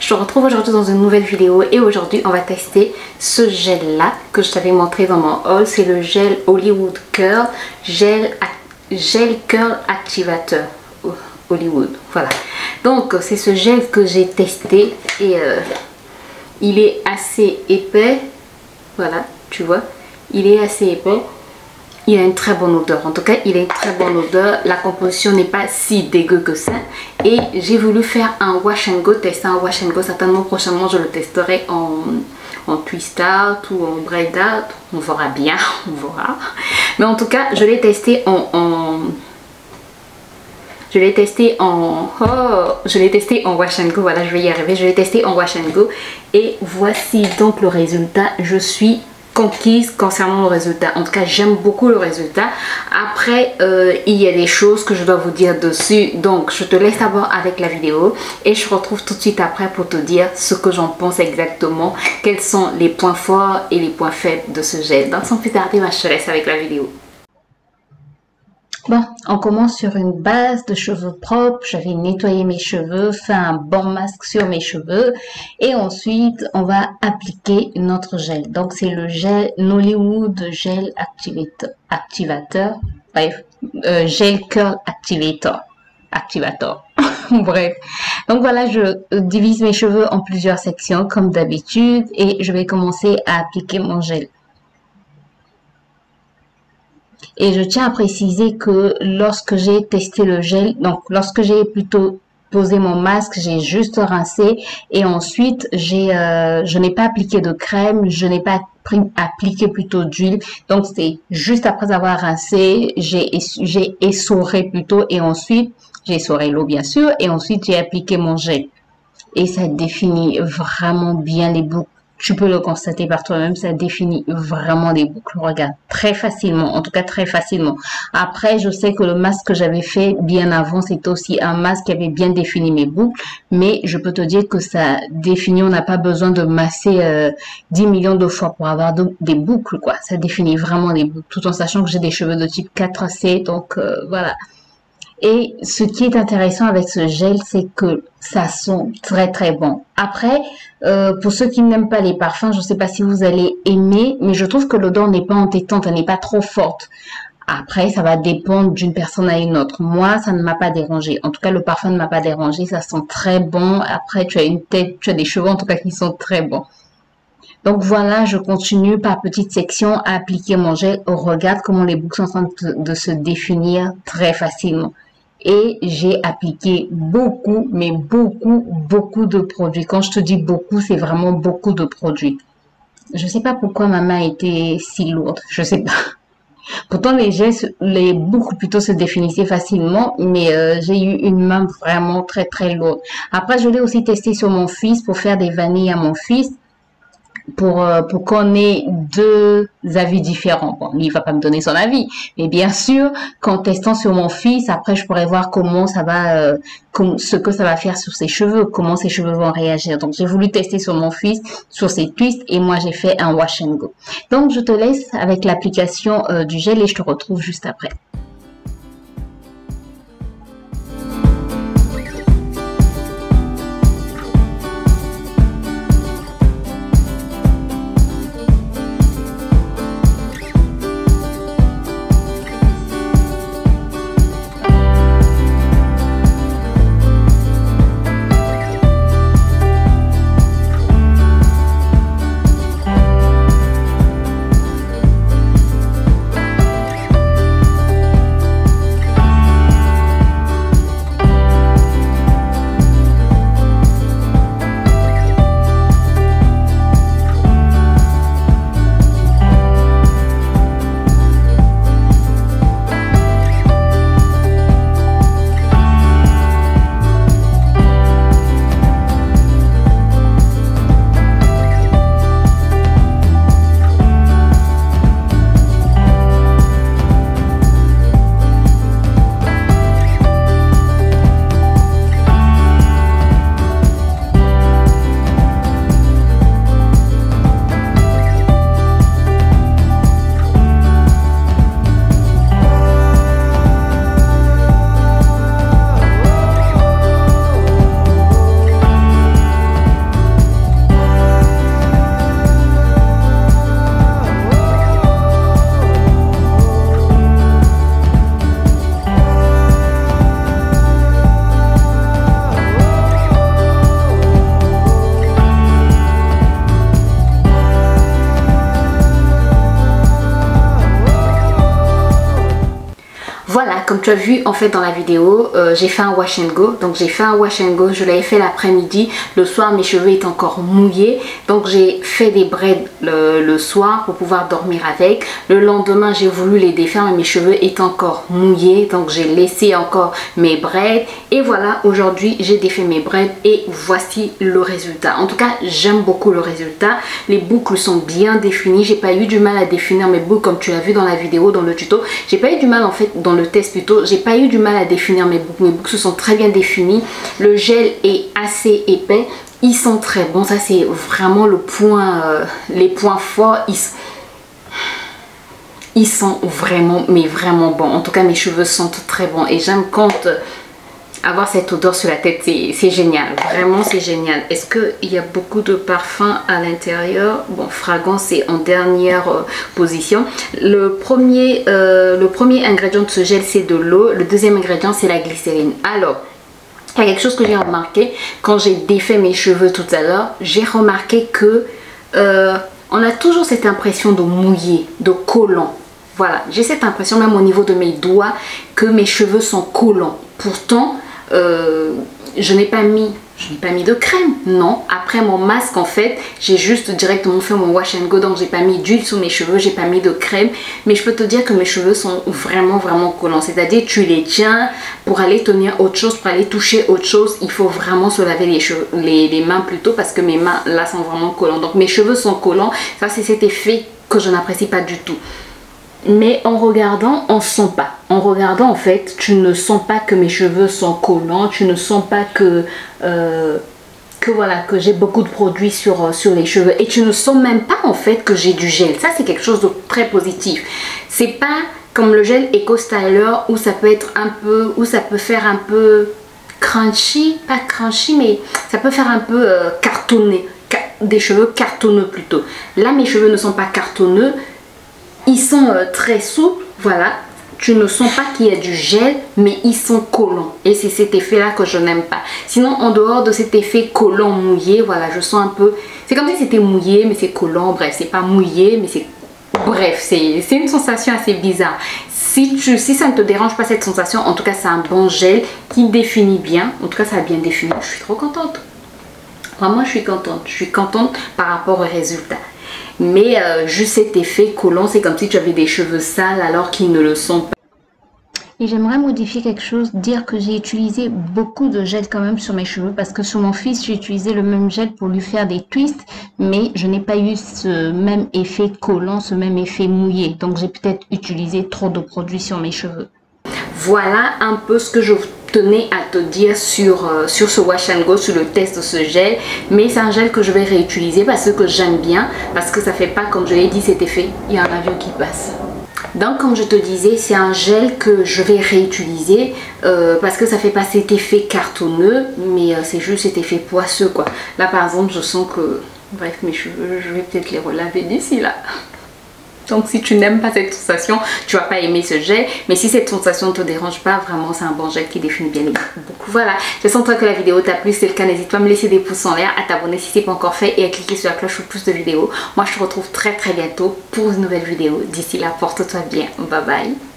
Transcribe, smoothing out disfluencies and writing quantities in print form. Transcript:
Je te retrouve aujourd'hui dans une nouvelle vidéo et aujourd'hui on va tester ce gel là que je t'avais montré dans mon haul. C'est le gel Hollywood Curl Gel Curl Activateur Hollywood. Voilà. Donc c'est ce gel que j'ai testé et il est assez épais. Voilà, tu vois, il est assez épais. Il a une très bonne odeur. En tout cas, il a une très bonne odeur. La composition n'est pas si dégueu que ça. Et j'ai voulu faire un wash and go, tester un wash and go. Certainement, prochainement, je le testerai en twist out ou en braid out. On verra bien, on verra. Mais en tout cas, je l'ai testé je l'ai testé en wash and go. Voilà, je vais y arriver. Je l'ai testé en wash and go. Et voici donc le résultat. Je suis conquise concernant le résultat. En tout cas, j'aime beaucoup le résultat. Après, il y a des choses que je dois vous dire dessus. Donc, je te laisse d'abord avec la vidéo et je retrouve tout de suite après pour te dire ce que j'en pense exactement. Quels sont les points forts et les points faibles de ce gel. Donc, sans plus tarder, je te laisse avec la vidéo. Bon, on commence sur une base de cheveux propres. J'avais nettoyé mes cheveux, fait un bon masque sur mes cheveux et ensuite on va appliquer notre gel. Donc c'est le gel Hollywood Gel Activateur, bref, Gel Curl Activator. Bref, donc voilà, je divise mes cheveux en plusieurs sections comme d'habitude et je vais commencer à appliquer mon gel. Et je tiens à préciser que lorsque j'ai testé le gel, donc lorsque j'ai plutôt posé mon masque, j'ai juste rincé et ensuite je n'ai pas appliqué de crème, je n'ai pas appliqué plutôt d'huile. Donc c'est juste après avoir rincé, j'ai essoré plutôt et ensuite j'ai essoré l'eau bien sûr et ensuite j'ai appliqué mon gel. Et ça définit vraiment bien les boucles. Tu peux le constater par toi-même, ça définit vraiment des boucles. Regarde, très facilement, en tout cas très facilement. Après, je sais que le masque que j'avais fait bien avant, c'était aussi un masque qui avait bien défini mes boucles. Mais je peux te dire que ça définit, on n'a pas besoin de masser 10 millions de fois pour avoir des boucles, quoi. Ça définit vraiment des boucles, tout en sachant que j'ai des cheveux de type 4C, donc voilà. Et ce qui est intéressant avec ce gel, c'est que ça sent très très bon. Après, pour ceux qui n'aiment pas les parfums, je ne sais pas si vous allez aimer, mais je trouve que l'odeur n'est pas entêtante, elle n'est pas trop forte. Après, ça va dépendre d'une personne à une autre. Moi, ça ne m'a pas dérangé. En tout cas, le parfum ne m'a pas dérangé, ça sent très bon. Après, tu as une tête, tu as des cheveux en tout cas qui sont très bons. Donc voilà, je continue par petites sections à appliquer mon gel. Regarde comment les boucles sont en train de se définir très facilement. Et j'ai appliqué beaucoup, mais beaucoup de produits. Quand je te dis beaucoup, c'est vraiment beaucoup de produits. Je sais pas pourquoi ma main était si lourde. Je sais pas. Pourtant, les boucles plutôt se définissaient facilement, mais j'ai eu une main vraiment très très lourde. Après, je l'ai aussi testé sur mon fils pour faire des vanilles à mon fils. Pour qu'on ait deux avis différents. Bon, lui, il va pas me donner son avis. Mais bien sûr, qu'en testant sur mon fils, après, je pourrais voir comment ça va, ce que ça va faire sur ses cheveux, comment ses cheveux vont réagir. Donc, j'ai voulu tester sur mon fils, sur ses twists, et moi, j'ai fait un wash and go. Donc, je te laisse avec l'application du gel et je te retrouve juste après. comme tu as vu en fait dans la vidéo, j'ai fait un wash and go. Donc j'ai fait un wash and go, je l'avais fait l'après-midi. Le soir mes cheveux étaient encore mouillés. Donc j'ai fait des braids le soir pour pouvoir dormir avec. Le lendemain j'ai voulu les défaire mais mes cheveux étaient encore mouillés. Donc j'ai laissé encore mes braids. Et voilà, aujourd'hui j'ai défait mes braids et voici le résultat. En tout cas j'aime beaucoup le résultat. Les boucles sont bien définies. J'ai pas eu du mal à définir mes boucles comme tu l'as vu dans la vidéo, dans le tuto. J'ai pas eu du mal en fait dans le test plutôt. J'ai pas eu du mal à définir mes boucles. Mes boucles se sont très bien définies. Le gel est assez épais. Ils sont très bons. Ça c'est vraiment le point, les points forts. Ils sont vraiment, mais vraiment bons. En tout cas mes cheveux sentent très bons. Et j'aime quand avoir cette odeur sur la tête, c'est génial. Vraiment c'est génial. Est-ce qu'il y a beaucoup de parfum à l'intérieur? Bon, fragrance c'est en dernière position. Le premier ingrédient de ce gel c'est de l'eau. Le deuxième ingrédient c'est la glycérine. Alors il y a quelque chose que j'ai remarqué quand j'ai défait mes cheveux tout à l'heure. J'ai remarqué que on a toujours cette impression de mouillé, de collant. Voilà, j'ai cette impression même au niveau de mes doigts que mes cheveux sont collants. Pourtant, je n'ai pas mis de crème, non. Après mon masque en fait, j'ai juste directement fait mon wash and go, donc j'ai pas mis d'huile sous mes cheveux, j'ai pas mis de crème, mais je peux te dire que mes cheveux sont vraiment collants. C'est-à-dire tu les tiens pour aller tenir autre chose, pour aller toucher autre chose, il faut vraiment se laver les mains plutôt parce que mes mains là sont vraiment collants. Donc mes cheveux sont collants, ça c'est cet effet que je n'apprécie pas du tout. Mais en regardant, on ne sent pas. En regardant, en fait, tu ne sens pas que mes cheveux sont collants. Tu ne sens pas que voilà, que j'ai beaucoup de produits sur les cheveux. Et tu ne sens même pas, en fait, que j'ai du gel. Ça, c'est quelque chose de très positif. C'est pas comme le gel Eco Styler où ça peut être un peu, où ça peut faire un peu crunchy. Pas crunchy, mais ça peut faire un peu cartonné. Des cheveux cartonneux plutôt. Là, mes cheveux ne sont pas cartonneux. Ils sont très souples, voilà. Tu ne sens pas qu'il y a du gel, mais ils sont collants. Et c'est cet effet-là que je n'aime pas. Sinon, en dehors de cet effet collant mouillé, voilà, je sens un peu... C'est comme si c'était mouillé, mais c'est collant. Bref, c'est pas mouillé, mais c'est... Bref, c'est une sensation assez bizarre. Si ça ne te dérange pas cette sensation, en tout cas, c'est un bon gel qui définit bien. En tout cas, ça a bien défini. Je suis trop contente. Vraiment, je suis contente. Je suis contente par rapport au résultat. Mais juste cet effet collant, c'est comme si tu avais des cheveux sales alors qu'ils ne le sont pas. Et j'aimerais modifier quelque chose, dire que j'ai utilisé beaucoup de gel quand même sur mes cheveux parce que sur mon fils, j'ai utilisé le même gel pour lui faire des twists, mais je n'ai pas eu ce même effet collant, ce même effet mouillé. Donc j'ai peut-être utilisé trop de produits sur mes cheveux. Voilà un peu ce que je tenais à te dire sur ce wash and go, sur le test de ce gel. Mais c'est un gel que je vais réutiliser parce que j'aime bien, parce que ça fait pas, comme je l'ai dit, cet effet. Il y a un avion qui passe. Donc comme je te disais, c'est un gel que je vais réutiliser parce que ça fait pas cet effet cartonneux, mais c'est juste cet effet poisseux quoi. Là par exemple, je sens que, bref, mes cheveux, je vais peut-être les relaver d'ici là. Donc si tu n'aimes pas cette sensation, tu vas pas aimer ce gel. Mais si cette sensation ne te dérange pas, vraiment c'est un bon gel qui définit bien les beaucoup. Voilà, j'espère que la vidéo t'a plu. Si c'est le cas, n'hésite pas à me laisser des pouces en l'air, à t'abonner si ce n'est pas encore fait et à cliquer sur la cloche pour plus de vidéos. Moi je te retrouve très bientôt pour une nouvelle vidéo. D'ici là, porte-toi bien. Bye bye.